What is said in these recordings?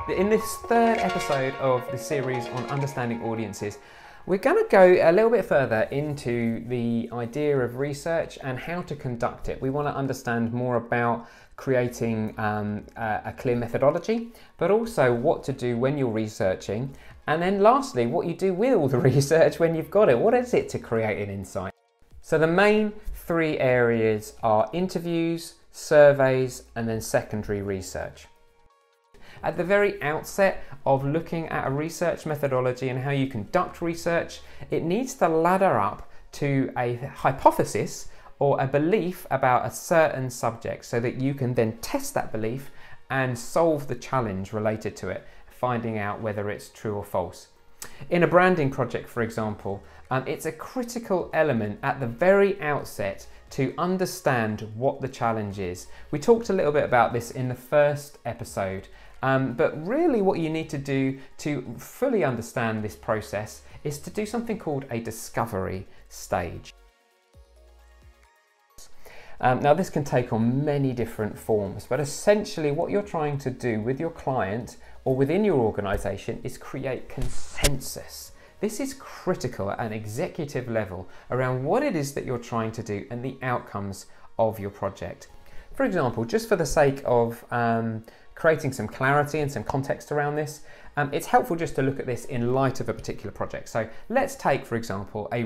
In this third episode of the series on understanding audiences, we're going to go a little bit further into the idea of research and how to conduct it. We want to understand more about creating a clear methodology, but also what to do when you're researching. And then lastly, what you do with all the research when you've got it. What is it to create an insight? So the main three areas are interviews, surveys, and then secondary research. At the very outset of looking at a research methodology and how you conduct research, it needs to ladder up to a hypothesis or a belief about a certain subject so that you can then test that belief and solve the challenge related to it, finding out whether it's true or false. In a branding project, for example, it's a critical element at the very outset to understand what the challenge is. We talked a little bit about this in the first episode. But really what you need to do to fully understand this process is to do something called a discovery stage. Now this can take on many different forms, but essentially what you're trying to do with your client or within your organization is create consensus. This is critical at an executive level around what it is that you're trying to do and the outcomes of your project. For example, just for the sake of creating some clarity and some context around this, it's helpful just to look at this in light of a particular project. So let's take, for example, a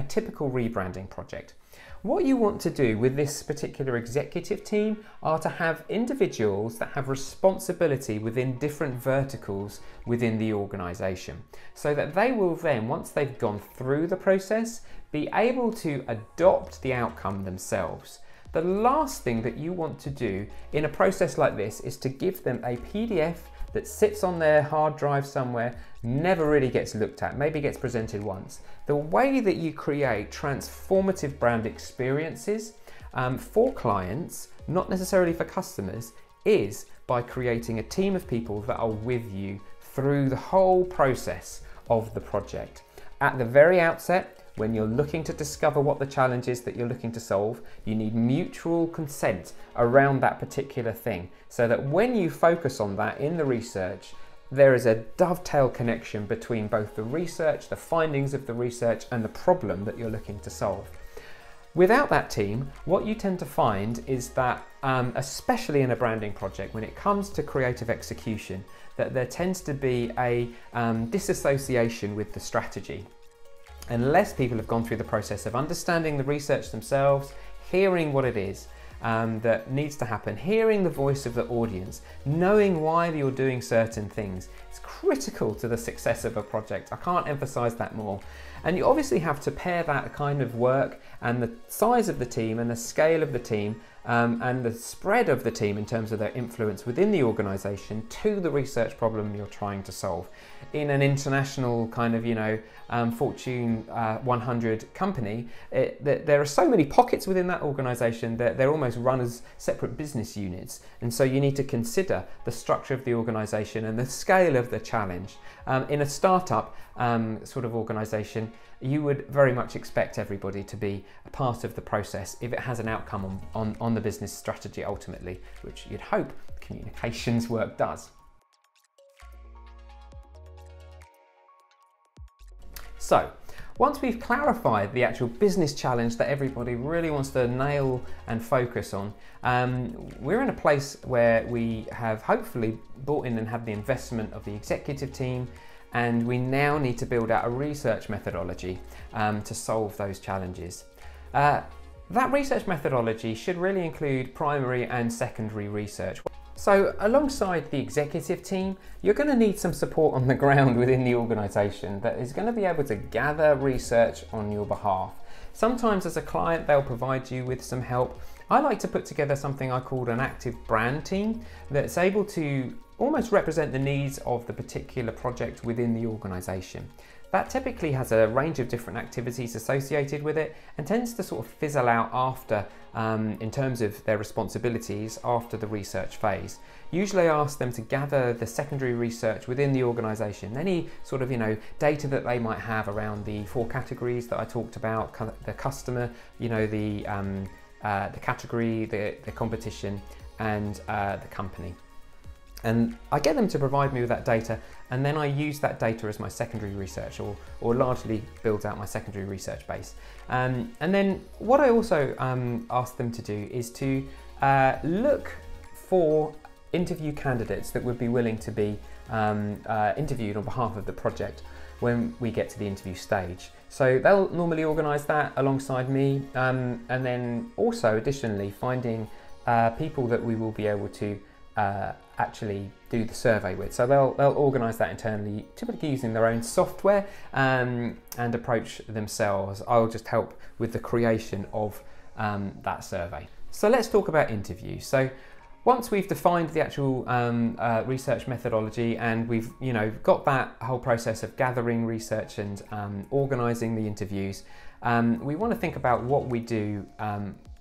typical rebranding project. What you want to do with this particular executive team are to have individuals that have responsibility within different verticals within the organization, so that they will then, once they've gone through the process, be able to adopt the outcome themselves. The last thing that you want to do in a process like this is to give them a PDF that sits on their hard drive somewhere, never really gets looked at, maybe gets presented once. The way that you create transformative brand experiences for clients, not necessarily for customers, is by creating a team of people that are with you through the whole process of the project. At the very outset, when you're looking to discover what the challenge is that you're looking to solve, you need mutual consent around that particular thing, so that when you focus on that in the research, there is a dovetail connection between both the research, the findings of the research, and the problem that you're looking to solve. Without that team, what you tend to find is that, especially in a branding project, when it comes to creative execution, that there tends to be a disassociation with the strategy. Unless people have gone through the process of understanding the research themselves, hearing what it is that needs to happen, hearing the voice of the audience, knowing why you're doing certain things, it's critical to the success of a project. I can't emphasize that more. And you obviously have to pair that kind of work and the size of the team and the scale of the team and the spread of the team in terms of their influence within the organization to the research problem you're trying to solve. In an international kind of, Fortune 100 company, there are so many pockets within that organization that they're almost run as separate business units. And so you need to consider the structure of the organization and the scale of the challenge. In a startup sort of organization, you would very much expect everybody to be a part of the process if it has an outcome on the business strategy ultimately, which you'd hope communications work does. So, once we've clarified the actual business challenge that everybody really wants to nail and focus on, we're in a place where we have hopefully brought in and have the investment of the executive team, and we now need to build out a research methodology to solve those challenges. That research methodology should really include primary and secondary research. So alongside the executive team, you're going to need some support on the ground within the organisation that is going to be able to gather research on your behalf. Sometimes as a client, they'll provide you with some help. I like to put together something I call an active brand team that's able to almost represent the needs of the particular project within the organisation. That typically has a range of different activities associated with it and tends to sort of fizzle out after, in terms of their responsibilities after the research phase. Usually I ask them to gather the secondary research within the organisation, any sort of data that they might have around the 4 categories that I talked about, the customer, the category, the competition, and the company. And I get them to provide me with that data, and then I use that data as my secondary research, or largely builds out my secondary research base. And then what I also ask them to do is to look for interview candidates that would be willing to be interviewed on behalf of the project when we get to the interview stage. So they'll normally organise that alongside me, and then also additionally finding people that we will be able to actually do the survey with. So they'll organise that internally, typically using their own software, and approach themselves. I'll just help with the creation of that survey. So let's talk about interviews. So once we've defined the actual research methodology, and we've got that whole process of gathering research and organising the interviews, we want to think about what we do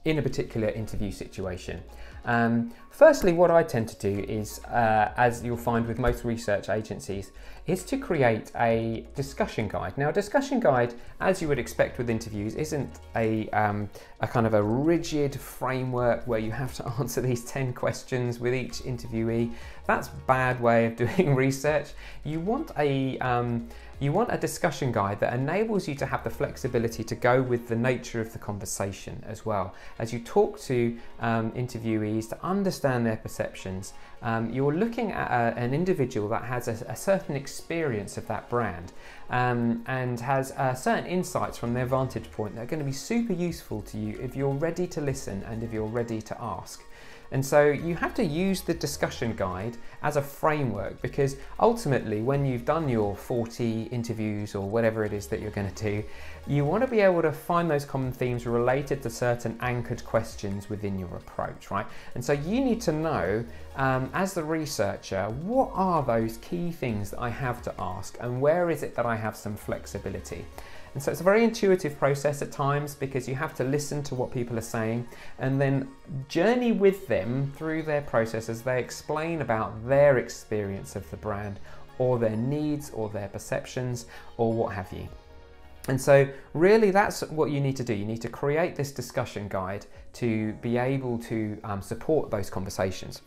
in a particular interview situation. Firstly, what I tend to do is, as you'll find with most research agencies, is to create a discussion guide. Now, a discussion guide, as you would expect with interviews, isn't a kind of a rigid framework where you have to answer these 10 questions with each interviewee. That's a bad way of doing research. You want a discussion guide that enables you to have the flexibility to go with the nature of the conversation as well. As you talk to interviewees to understand their perceptions, you're looking at an individual that has a certain experience of that brand, and has certain insights from their vantage point that are going to be super useful to you if you're ready to listen and if you're ready to ask. And so you have to use the discussion guide as a framework, because ultimately when you've done your 40 interviews or whatever it is that you're going to do, you want to be able to find those common themes related to certain anchored questions within your approach, right? And so you need to know, as the researcher, what are those key things that I have to ask, and where is it that I have some flexibility? And so it's a very intuitive process at times, because you have to listen to what people are saying and then journey with them through their process as they explain about their experience of the brand, or their needs, or their perceptions, or what have you. And so really that's what you need to do. You need to create this discussion guide to be able to support those conversations.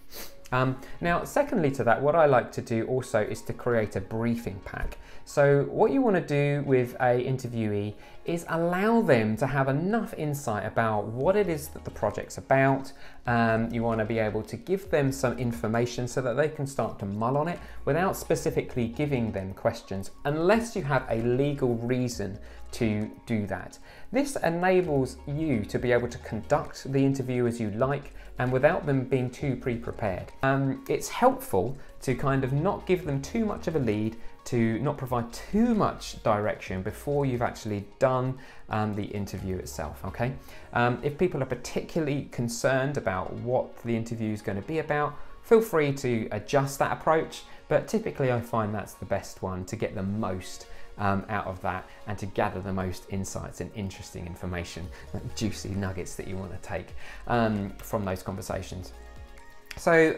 Now, secondly to that, what I like to do also is to create a briefing pack. So what you want to do with a interviewee is allow them to have enough insight about what it is that the project's about. You want to be able to give them some information so that they can start to mull on it without specifically giving them questions, unless you have a legal reason to do that. This enables you to be able to conduct the interview as you like, and without them being too pre-prepared. It's helpful to kind of not give them too much of a lead, to not provide too much direction before you've actually done the interview itself, okay? If people are particularly concerned about what the interview is going to be about, feel free to adjust that approach, but typically I find that's the best one to get the most out of that, and to gather the most insights and interesting information, like juicy nuggets that you want to take from those conversations. So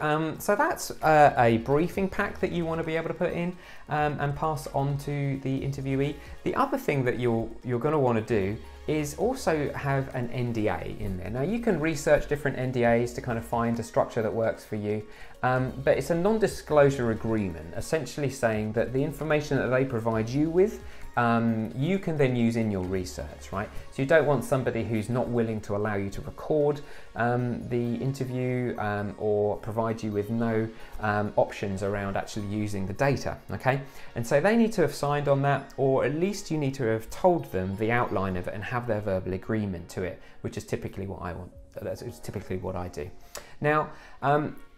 that's a briefing pack that you want to be able to put in and pass on to the interviewee. The other thing that you're going to want to do is also have an NDA in there. Now, you can research different NDAs to kind of find a structure that works for you, but it's a non-disclosure agreement, essentially saying that the information that they provide you with, you can then use in your research, right? So you don't want somebody who's not willing to allow you to record the interview, or provide you with no options around actually using the data, okay? And so they need to have signed on that, or at least you need to have told them the outline of it and have their verbal agreement to it, which is typically what I want. That's typically what I do. Now,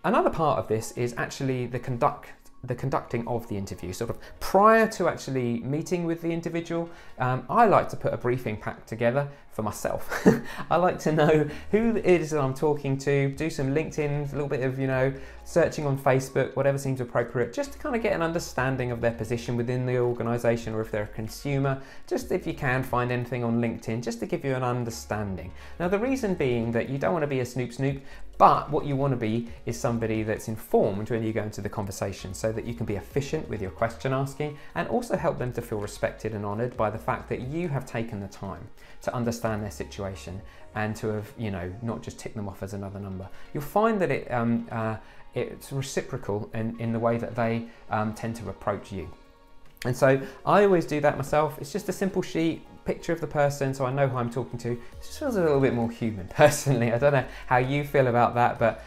another part of this is actually the conducting of the interview. Sort of prior to actually meeting with the individual, I like to put a briefing pack together for myself. I like to know who it is that I'm talking to, do some LinkedIn, a little bit of, searching on Facebook, whatever seems appropriate, just to kind of get an understanding of their position within the organisation, or if they're a consumer, just if you can find anything on LinkedIn, just to give you an understanding. Now, the reason being that you don't want to be a snoop, But what you want to be is somebody that's informed when you go into the conversation, so that you can be efficient with your question asking and also help them to feel respected and honoured by the fact that you have taken the time to understand their situation and to have, not just tick them off as another number. You'll find that it's reciprocal in the way that they tend to approach you. And so I always do that myself. It's just a simple sheet, picture of the person, so I know who I'm talking to. It just feels a little bit more human, personally. I don't know how you feel about that, but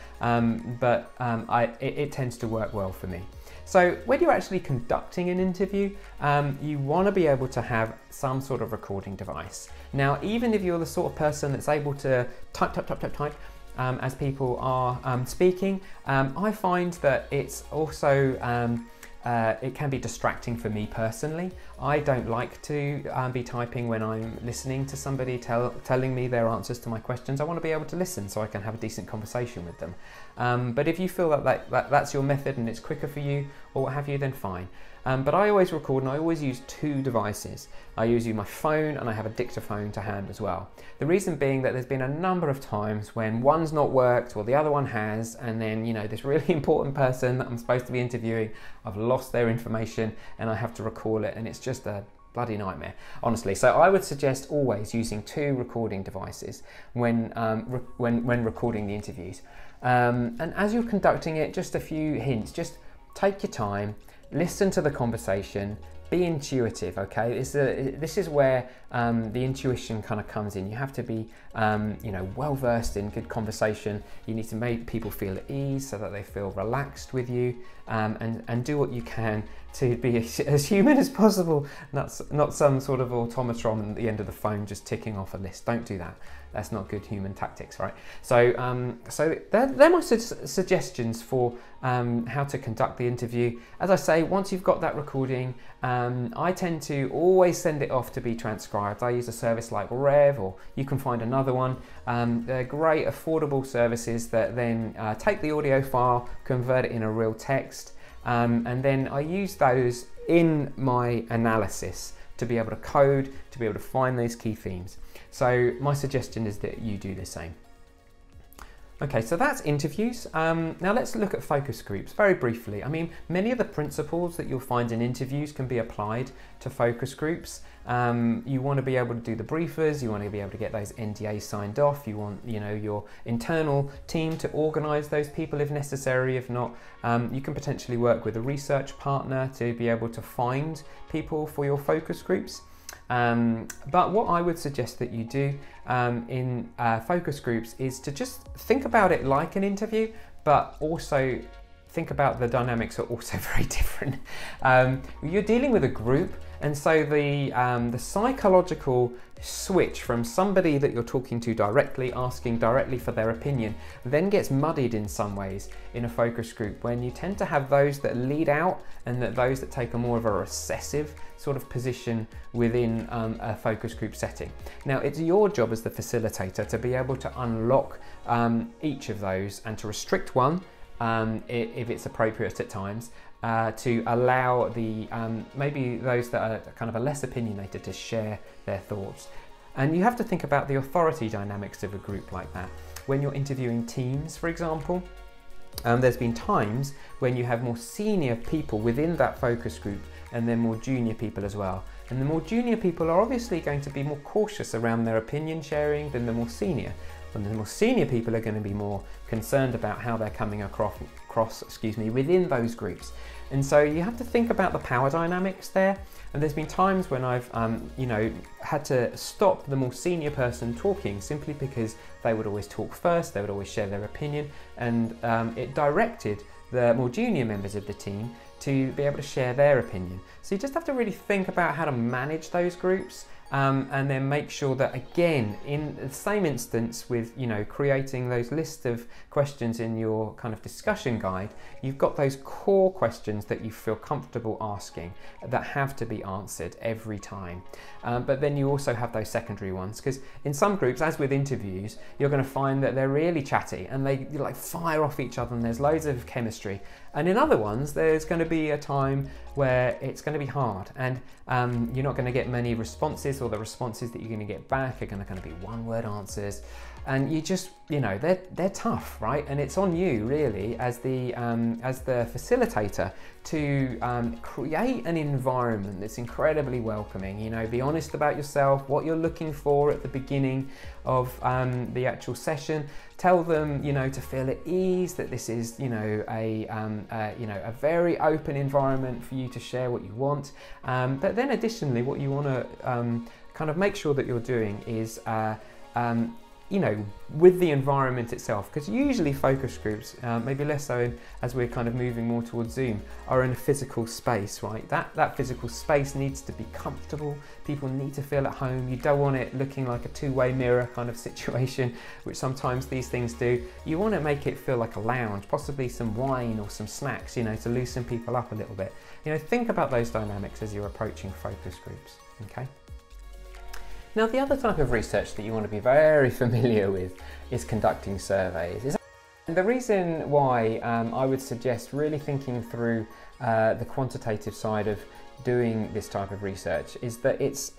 it tends to work well for me. So when you're actually conducting an interview, you want to be able to have some sort of recording device. Now, even if you're the sort of person that's able to type, as people are speaking, I find that it's also it can be distracting for me personally. I don't like to be typing when I'm listening to somebody telling me their answers to my questions. I want to be able to listen so I can have a decent conversation with them. But if you feel that that's your method and it's quicker for you or what have you, then fine. But I always record and I always use two devices. I use my phone and I have a dictaphone to hand as well. The reason being that there's been a number of times when one's not worked or the other one has, and then this really important person that I'm supposed to be interviewing, I've lost their information and I have to recall it, and it's just a bloody nightmare, honestly. So I would suggest always using two recording devices when recording the interviews. And as you're conducting it, just a few hints. Just take your time, listen to the conversation, be intuitive, okay? This is where the intuition kind of comes in. You have to be, well versed in good conversation. You need to make people feel at ease so that they feel relaxed with you, and do what you can to be as human as possible. Not some sort of automaton at the end of the phone just ticking off a list. Don't do that. That's not good human tactics, right? So, they're my suggestions for how to conduct the interview. As I say, once you've got that recording, I tend to always send it off to be transcribed. I use a service like Rev, or you can find another one. They're great, affordable services that then take the audio file, convert it in a real text, and then I use those in my analysis to be able to code, to be able to find those key themes. So my suggestion is that you do the same. Okay, so that's interviews. Now let's look at focus groups very briefly. I mean, many of the principles that you'll find in interviews can be applied to focus groups. You want to be able to do the briefers, you want to be able to get those NDAs signed off, you want your internal team to organise those people if necessary. If not, you can potentially work with a research partner to be able to find people for your focus groups. But what I would suggest that you do in focus groups is to just think about it like an interview, but also think about the dynamics are also very different. You're dealing with a group, and so the psychological switch from somebody that you're talking to directly, asking directly for their opinion, then gets muddied in some ways in a focus group, when you tend to have those that lead out and those that take a more of a recessive sort of position within a focus group setting. Now, it's your job as the facilitator to be able to unlock each of those and to restrict one if it's appropriate at times, to allow the maybe those that are kind of less opinionated to share their thoughts. And you have to think about the authority dynamics of a group like that. When you're interviewing teams, for example, there's been times when you have more senior people within that focus group and then more junior people as well. And the more junior people are obviously going to be more cautious around their opinion sharing than the more senior. And the more senior people are going to be more concerned about how they're coming across within those groups. And so you have to think about the power dynamics there. And there's been times when I've had to stop the more senior person talking simply because they would always talk first, they would always share their opinion, and it directed the more junior members of the team to be able to share their opinion. So you just have to really think about how to manage those groups. And then make sure that, again, in the same instance with creating those list of questions in your kind of discussion guide, you've got those core questions that you feel comfortable asking that have to be answered every time. But then you also have those secondary ones, because in some groups, as with interviews, you're going to find that they're really chatty and they like fire off each other and there's loads of chemistry. And in other ones, there's going to be a time where it's going to be hard and you're not going to get many responses, or the responses that you're going to get back are going to be one-word answers. and you just, you know, they're tough, right? And it's on you really as the facilitator to create an environment that's incredibly welcoming. You know, be honest about yourself, what you're looking for at the beginning of the actual session. Tell them, you know, to feel at ease, that this is, you know, a very open environment for you to share what you want. But then additionally, what you want to kind of make sure that you're doing is you know, with the environment itself, because usually focus groups, maybe less so as we're kind of moving more towards Zoom, are in a physical space, right? That physical space needs to be comfortable. People need to feel at home. You don't want it looking like a two-way mirror kind of situation, which sometimes these things do. You want to make it feel like a lounge, possibly some wine or some snacks, you know, to loosen people up a little bit. You know, think about those dynamics as you're approaching focus groups, okay? Now, the other type of research that you want to be very familiar with is conducting surveys. The reason why I would suggest really thinking through the quantitative side of doing this type of research is that it's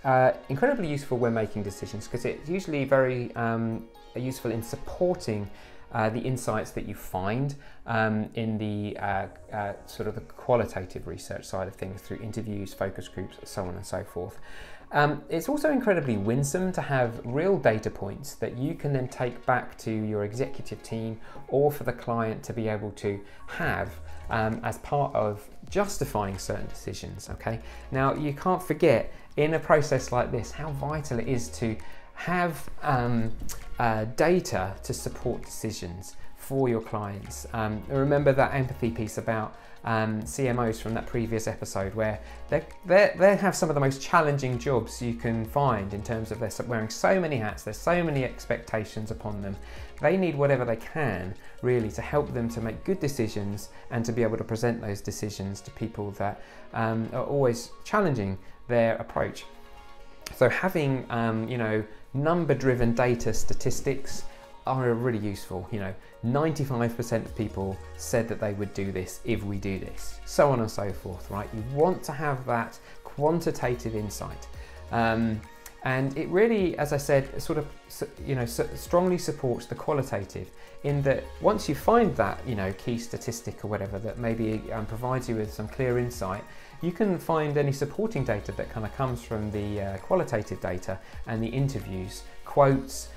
incredibly useful when making decisions, because it's usually very useful in supporting the insights that you find in the sort of the qualitative research side of things through interviews, focus groups, so on and so forth. It's also incredibly winsome to have real data points that you can then take back to your executive team or for the client to be able to have as part of justifying certain decisions, okay? Now, you can't forget in a process like this how vital it is to have data to support decisions for your clients. Remember that empathy piece about CMOs from that previous episode, where they have some of the most challenging jobs you can find in terms of they're wearing so many hats, there's so many expectations upon them. They need whatever they can really to help them to make good decisions and to be able to present those decisions to people that are always challenging their approach. So having you know, number-driven data statistics are really useful. You know, 95% of people said that they would do this if we do this, so on and so forth, right? You want to have that quantitative insight. And it really, as I said, sort of, you know, strongly supports the qualitative, in that once you find that, you know, key statistic or whatever that maybe provides you with some clear insight, you can find any supporting data that kind of comes from the qualitative data and the interviews, quotes,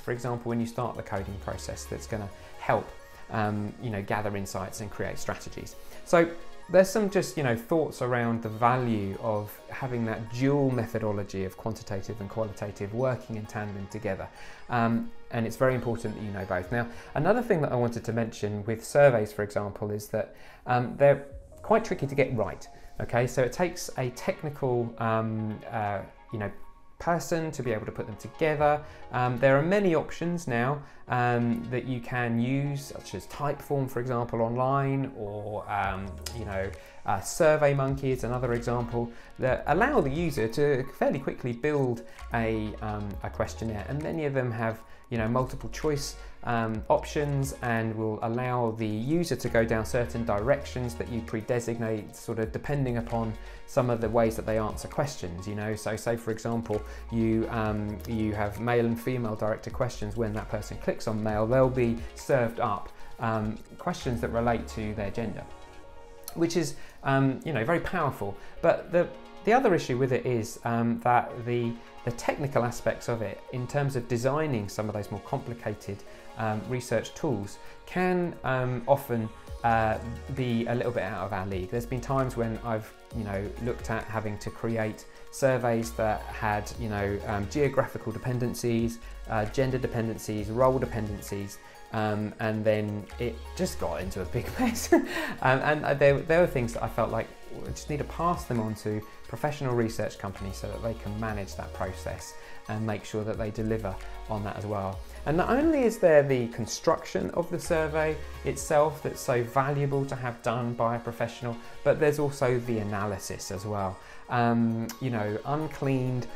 for example, when you start the coding process, that's going to help you know, gather insights and create strategies. So there's some just, you know, thoughts around the value of having that dual methodology of quantitative and qualitative working in tandem together. And it's very important that you know both. Now, another thing that I wanted to mention with surveys, for example, is that they're quite tricky to get right. Okay, so it takes a technical, you know, person to be able to put them together. There are many options now that you can use, such as Typeform, for example, online, or you know, SurveyMonkey is another example, that allow the user to fairly quickly build a questionnaire, and many of them have, you know, multiple choice options, and will allow the user to go down certain directions that you pre-designate, sort of depending upon some of the ways that they answer questions. You know, so say for example you have male and female directed questions. When that person clicks on male, they'll be served up questions that relate to their gender, which is you know, very powerful. But the other issue with it is that the technical aspects of it, in terms of designing some of those more complicated research tools, can often be a little bit out of our league. There's been times when I've, you know, looked at having to create surveys that had, you know, geographical dependencies, gender dependencies, role dependencies, and then it just got into a big mess. And there were things that I felt like I just need to pass them on to professional research companies so that they can manage that process and make sure that they deliver on that as well. And not only is there the construction of the survey itself that's so valuable to have done by a professional, but there's also the analysis as well. you know, uncleaned,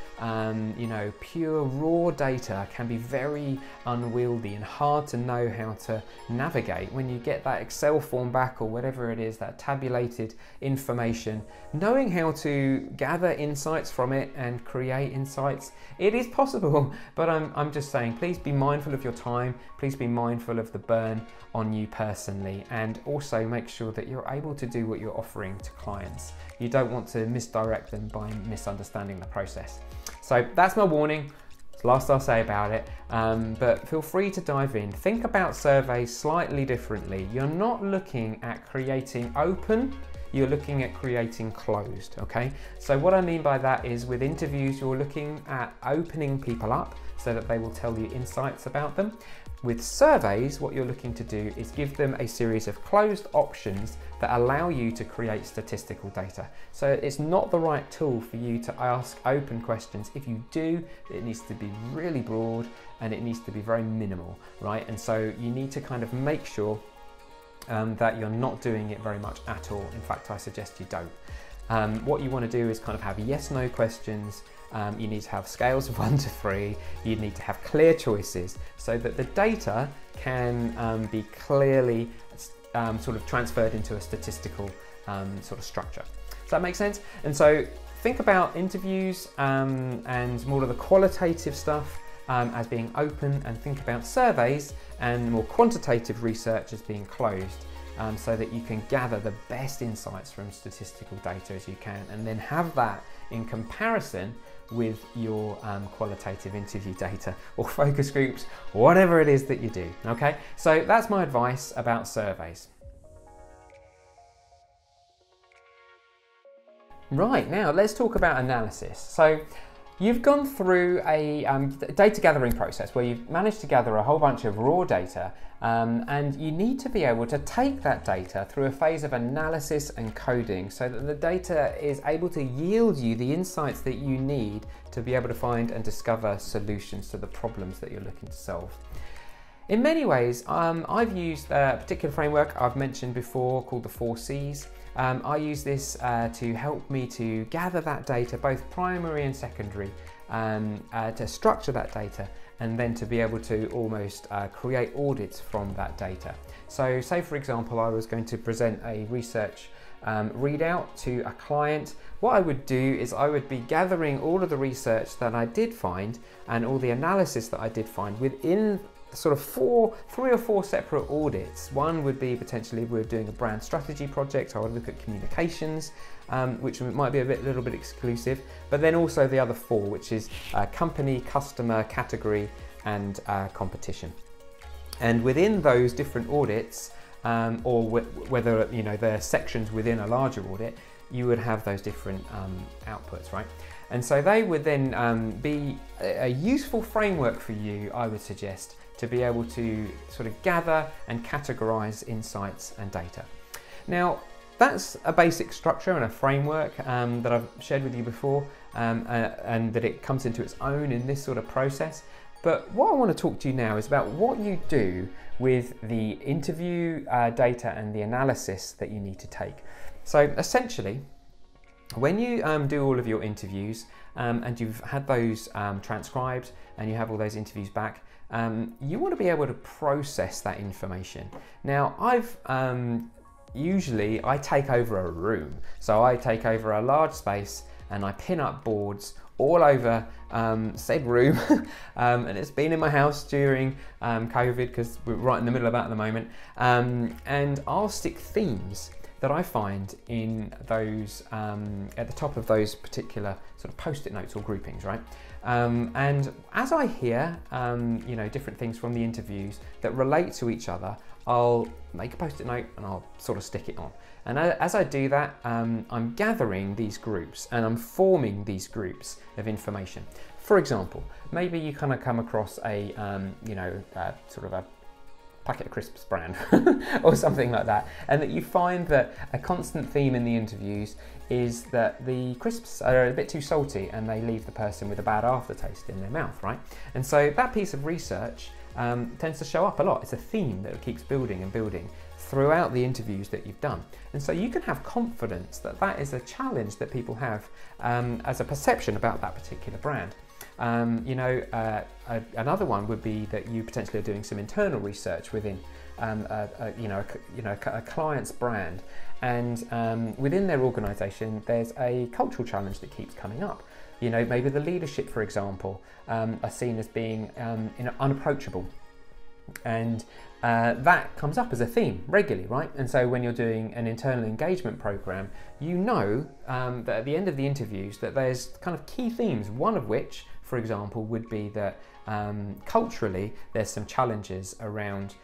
you know, pure raw data can be very unwieldy and hard to know how to navigate. When you get that Excel form back or whatever it is, that tabulated information, knowing how to gather insights from it and create insights, it is possible, but I'm just saying, please be mindful of your time, please be mindful of the burn on you personally, and also make sure that you're able to do what you're offering to clients. You don't want to misdirect them by misunderstanding the process. So that's my warning. It's the last I'll say about it, but feel free to dive in. Think about surveys slightly differently. You're not looking at creating open, you're looking at creating closed, okay? So what I mean by that is with interviews, you're looking at opening people up so that they will tell you insights about them. With surveys, what you're looking to do is give them a series of closed options that allow you to create statistical data. So it's not the right tool for you to ask open questions. If you do, it needs to be really broad and it needs to be very minimal, right? And so you need to kind of make sure that you're not doing it very much at all. In fact, I suggest you don't. What you want to do is kind of have yes/no questions. You need to have scales of 1 to 3. You need to have clear choices so that the data can be clearly sort of transferred into a statistical sort of structure. Does that make sense? And so think about interviews and more of the qualitative stuff as being open, and think about surveys and more quantitative research as being closed, so that you can gather the best insights from statistical data as you can, and then have that in comparison with your qualitative interview data or focus groups, whatever it is that you do, okay? So that's my advice about surveys. Right, now let's talk about analysis. So you've gone through a data gathering process where you've managed to gather a whole bunch of raw data, and you need to be able to take that data through a phase of analysis and coding so that the data is able to yield you the insights that you need to be able to find and discover solutions to the problems that you're looking to solve. In many ways, I've used a particular framework I've mentioned before called the 4 C's. I use this to help me to gather that data, both primary and secondary, to structure that data, and then to be able to almost create audits from that data. So say for example, I was going to present a research readout to a client. What I would do is I would be gathering all of the research that I did find and all the analysis that I did find within sort of 3 or 4 separate audits. One would be potentially if we're doing a brand strategy project, I would look at communications, which might be a little bit exclusive, but then also the other 4, which is company, customer, category, and competition. And within those different audits, or whether you know they're sections within a larger audit, you would have those different outputs, right? And so they would then be a useful framework for you, I would suggest, to be able to sort of gather and categorize insights and data. Now, that's a basic structure and a framework that I've shared with you before, and that it comes into its own in this sort of process. But what I want to talk to you now is about what you do with the interview data and the analysis that you need to take. So essentially, when you do all of your interviews and you've had those transcribed and you have all those interviews back, you want to be able to process that information. Now, usually I take over a room. So I take over a large space and I pin up boards all over said room, and it's been in my house during COVID because we're right in the middle of that at the moment, and I'll stick themes that I find in those, at the top of those particular sort of post-it notes or groupings, right? And as I hear, you know, different things from the interviews that relate to each other, I'll make a post-it note and I'll sort of stick it on. And as I do that, I'm gathering these groups and I'm forming these groups of information. For example, maybe you kind of come across a, you know, sort of a packet of crisps brand or something like that, and that you find that a constant theme in the interviews is that the crisps are a bit too salty and they leave the person with a bad aftertaste in their mouth, right? And so that piece of research tends to show up a lot. It's a theme that keeps building and building throughout the interviews that you've done. And so you can have confidence that that is a challenge that people have as a perception about that particular brand. Another one would be that you potentially are doing some internal research within a client's brand, and within their organisation there's a cultural challenge that keeps coming up. Maybe the leadership, for example, are seen as being unapproachable, and that comes up as a theme regularly, right? And so when you're doing an internal engagement program, that at the end of the interviews that there's kind of key themes, one of which, for example, would be that culturally there's some challenges around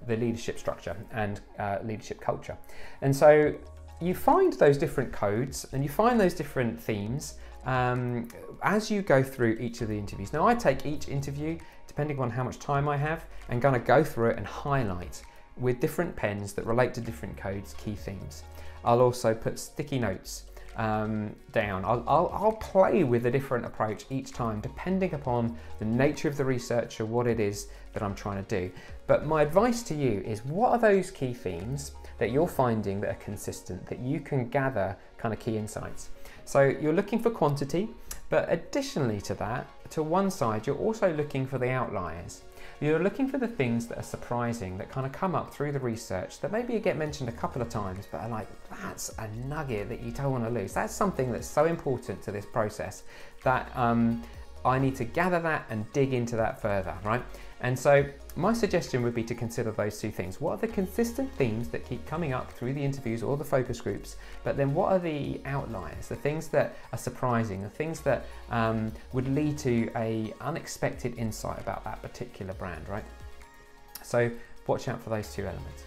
the leadership structure and leadership culture. And so you find those different codes and you find those different themes as you go through each of the interviews. Now, I take each interview, depending on how much time I have, and going to go through it and highlight with different pens that relate to different codes, key themes. I'll also put sticky notes down. I'll play with a different approach each time, depending upon the nature of the research or what it is that I'm trying to do. But my advice to you is, what are those key themes that you're finding that are consistent, that you can gather kind of key insights? So you're looking for quantity, but additionally to that, to one side, you're also looking for the outliers. You're looking for the things that are surprising, that kind of come up through the research, that maybe get mentioned a couple of times, but are like, that's a nugget that you don't want to lose. That's something that's so important to this process that I need to gather that and dig into that further, right? And so my suggestion would be to consider those two things. What are the consistent themes that keep coming up through the interviews or the focus groups? But then what are the outliers, the things that are surprising, the things that would lead to an unexpected insight about that particular brand, right? So watch out for those two elements.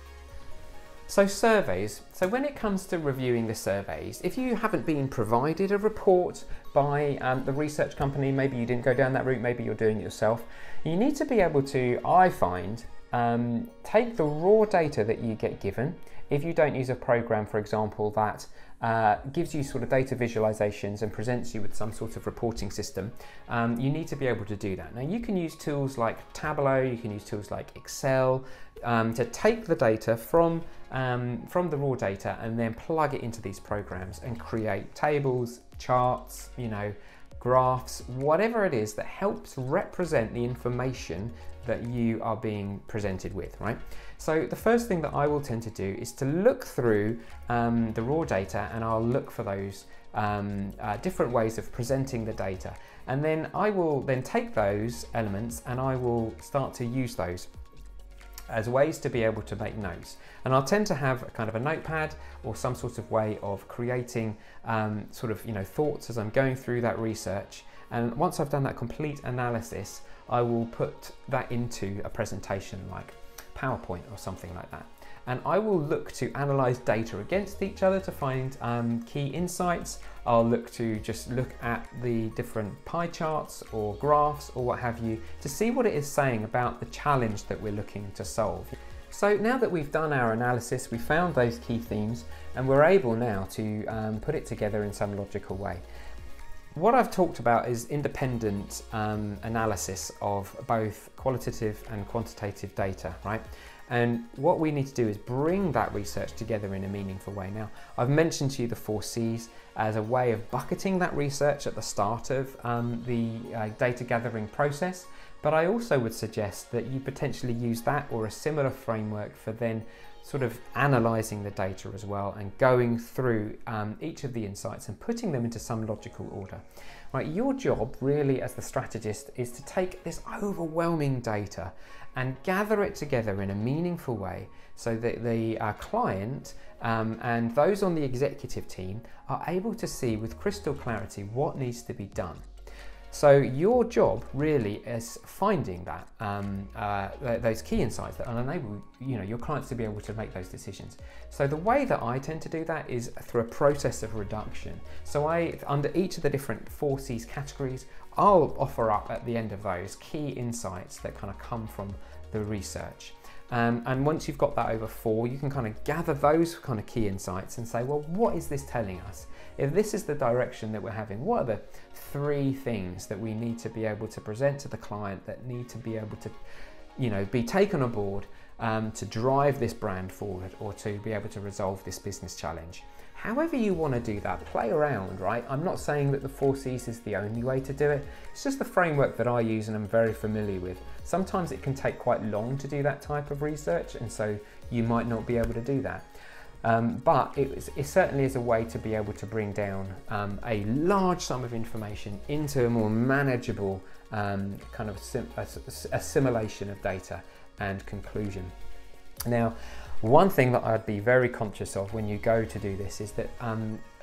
So surveys. So when it comes to reviewing the surveys, if you haven't been provided a report by the research company, maybe you didn't go down that route, maybe you're doing it yourself, you need to be able to, I find, take the raw data that you get given. If you don't use a program, for example, that gives you sort of data visualizations and presents you with some sort of reporting system, you need to be able to do that. Now, you can use tools like Tableau, you can use tools like Excel to take the data from the raw data and then plug it into these programs and create tables, charts, graphs, whatever it is that helps represent the information that you are being presented with, right? So the first thing that I will tend to do is to look through the raw data, and I'll look for those different ways of presenting the data. And then I will then take those elements and I will start to use those as ways to be able to make notes. And I'll tend to have a kind of a notepad or some sort of way of creating thoughts as I'm going through that research. And once I've done that complete analysis, I will put that into a presentation like PowerPoint or something like that. And I will look to analyze data against each other to find key insights. I'll look to just look at the different pie charts or graphs or what have you to see what it is saying about the challenge that we're looking to solve. So now that we've done our analysis, we found those key themes, and we're able now to put it together in some logical way. What I've talked about is independent analysis of both qualitative and quantitative data, right? And what we need to do is bring that research together in a meaningful way. Now, I've mentioned to you the 4 C's as a way of bucketing that research at the start of the data gathering process, but I also would suggest that you potentially use that or a similar framework for then sort of analysing the data as well and going through each of the insights and putting them into some logical order. Right, your job really as the strategist is to take this overwhelming data and gather it together in a meaningful way so that the client and those on the executive team are able to see with crystal clarity what needs to be done. So your job really is finding that those key insights that will enable your clients to be able to make those decisions. So the way that I tend to do that is through a process of reduction. So under each of the different 4 C's categories, I'll offer up at the end of those key insights that kind of come from the research. And once you've got that over 4, you can kind of gather those kind of key insights and say, well, what is this telling us? If this is the direction that we're having, what are the 3 things that we need to be able to present to the client that need to be able to be taken on board to drive this brand forward or to be able to resolve this business challenge. However you want to do that, play around, right? I'm not saying that the 4 C's is the only way to do it. It's just the framework that I use and I'm very familiar with. Sometimes it can take quite long to do that type of research, and so you might not be able to do that. But it certainly is a way to be able to bring down a large sum of information into a more manageable kind of assimilation of data and conclusion. Now, one thing that I'd be very conscious of when you go to do this is that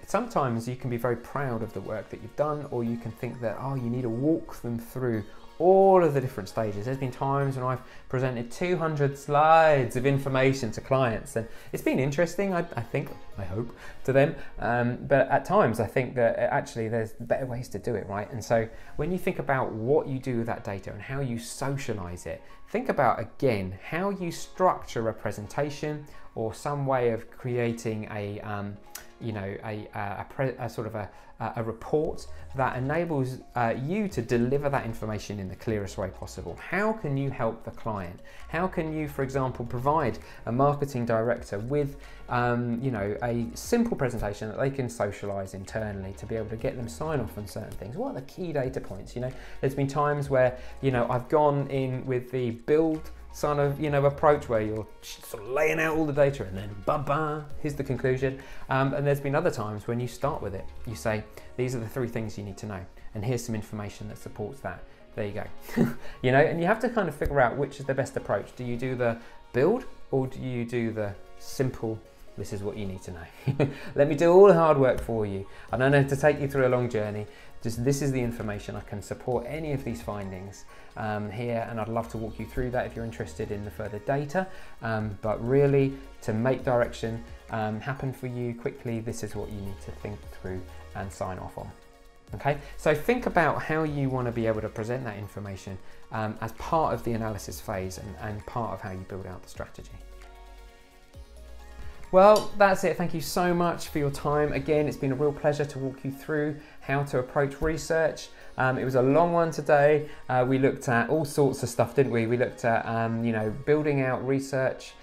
sometimes you can be very proud of the work that you've done, or you can think that, oh, you need to walk them through all of the different stages. There's been times when I've presented 200 slides of information to clients, and it's been interesting, I hope, to them. But at times I think that actually there's better ways to do it, right? And so when you think about what you do with that data and how you socialize it, think about, again, how you structure a presentation or some way of creating a report that enables you to deliver that information in the clearest way possible. How can you help the client? How can you, for example, provide a marketing director with a simple presentation that they can socialize internally to be able to get them sign off on certain things? What are the key data points? There's been times where I've gone in with the build sort of approach where you're sort of laying out all the data and then here's the conclusion. And there's been other times when you start with it. You say, these are the 3 things you need to know, and here's some information that supports that. There you go. And you have to kind of figure out which is the best approach. Do you do the build, or do you do the simple, this is what you need to know? Let me do all the hard work for you. I don't have to take you through a long journey. Just this is the information. I can support any of these findings here, and I'd love to walk you through that if you're interested in the further data. But really, to make direction happen for you quickly, this is what you need to think through and sign off on. Okay, so think about how you want to be able to present that information as part of the analysis phase and part of how you build out the strategy. Well, that's it. Thank you so much for your time. Again, it's been a real pleasure to walk you through how to approach research. It was a long one today. We looked at all sorts of stuff, didn't we? We looked at building out research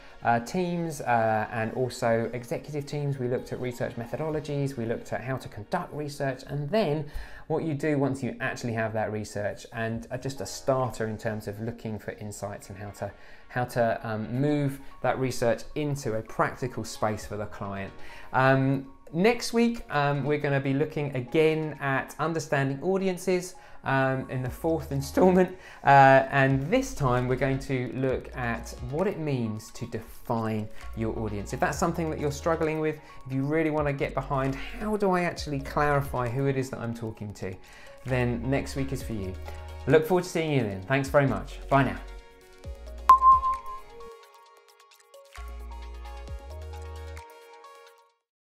teams and also executive teams. We looked at research methodologies. We looked at how to conduct research, and then what you do once you actually have that research, and just a starter in terms of looking for insights and how to move that research into a practical space for the client. Next week, we're going to be looking again at understanding audiences in the 4th installment, and this time we're going to look at what it means to define your audience. If that's something that you're struggling with, if you really want to get behind how do I actually clarify who it is that I'm talking to, then next week is for you. Look forward to seeing you then. Thanks very much. Bye now.